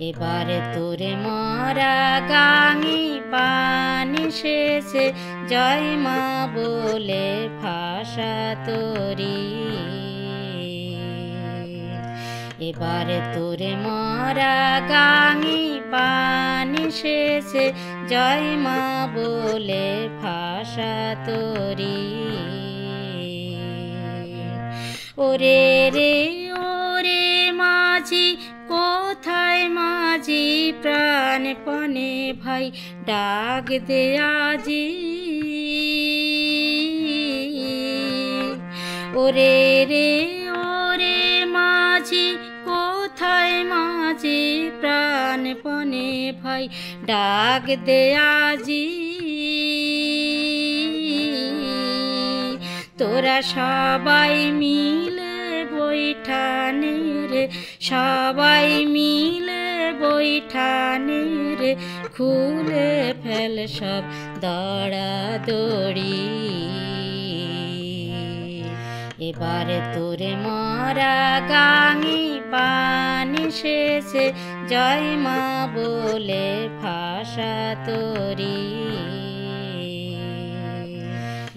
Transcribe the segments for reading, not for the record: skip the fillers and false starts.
এবারে তোরে মরা গাঙি পানি শেষে জয় মা বলে ভাষা তোরি। এবারে তোরে মরা গাঙি পানি শেষে জয় মা বলে ভাষা তোরি। ওরে রে ওরে মাঝি কোথায় মাঝি প্রাণপণে ভাই ডাক দে আজি। ওরে রে ওরে মাঝি কোথায় মাঝি প্রাণপণে ভাই ডাক দে আজি। তোরা সবাই মিলে বৈঠানে রে, সবাই মিলে বৈঠানে রে, খুলে ফেল সব দড়াদড়ি। এবারে তোরে মরা গাঙি পানি শেষে জয় মা বলে ভাষা তোরি।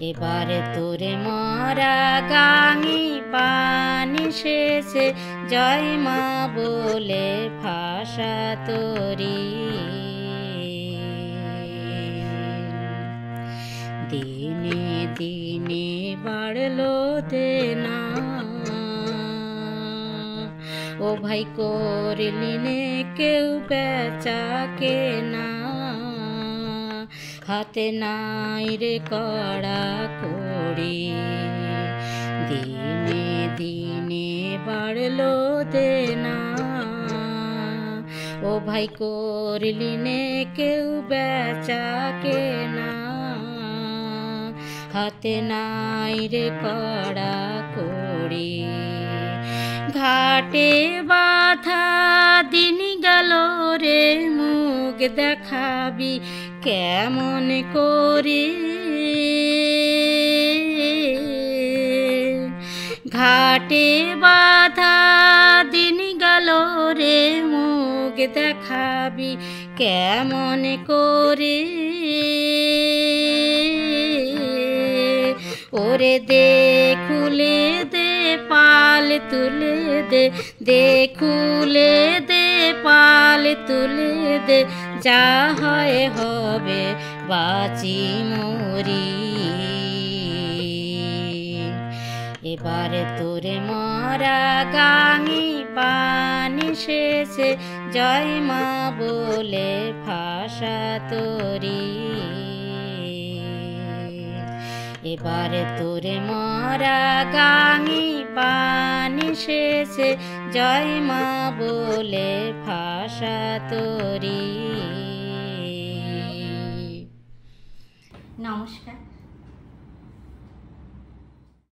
এবারে তোরে মরা গাঙি পানি শেষে জয় মা বলে ভাষা তোরি। দিনে দিনে বাড়লো দেনা, ও ভাই করলি নে কেউ বেচা কেনা। হাতে নাই রে কড়া কড়ি, দিনে দিনে বাড়লো দেনা। ও ভাই করলি নে কেউ বেচা কেনা। হাতে নাই রে কড়া কড়ি। ঘাটে বাঁধা দিন গেল রে, মুখ দেখাবি কেমন করে। ঘাটে বাঁধা দিন গেল রে, মুখ দেখাবি কেমন করে। ওরে দে খুলে দে পাল তুলে দে, দে খুলে দে পাল তুলে দে, যা হয় হবে বাঁচি মরি। এবারে তোরে মরা গাঙি পানি শেষে জয় মা বলে ভাষা তোরি। এবারে তোরে মরা গাঙি পানি শেষে জয় মা বলে ভাষা তোরি। নমস্কার।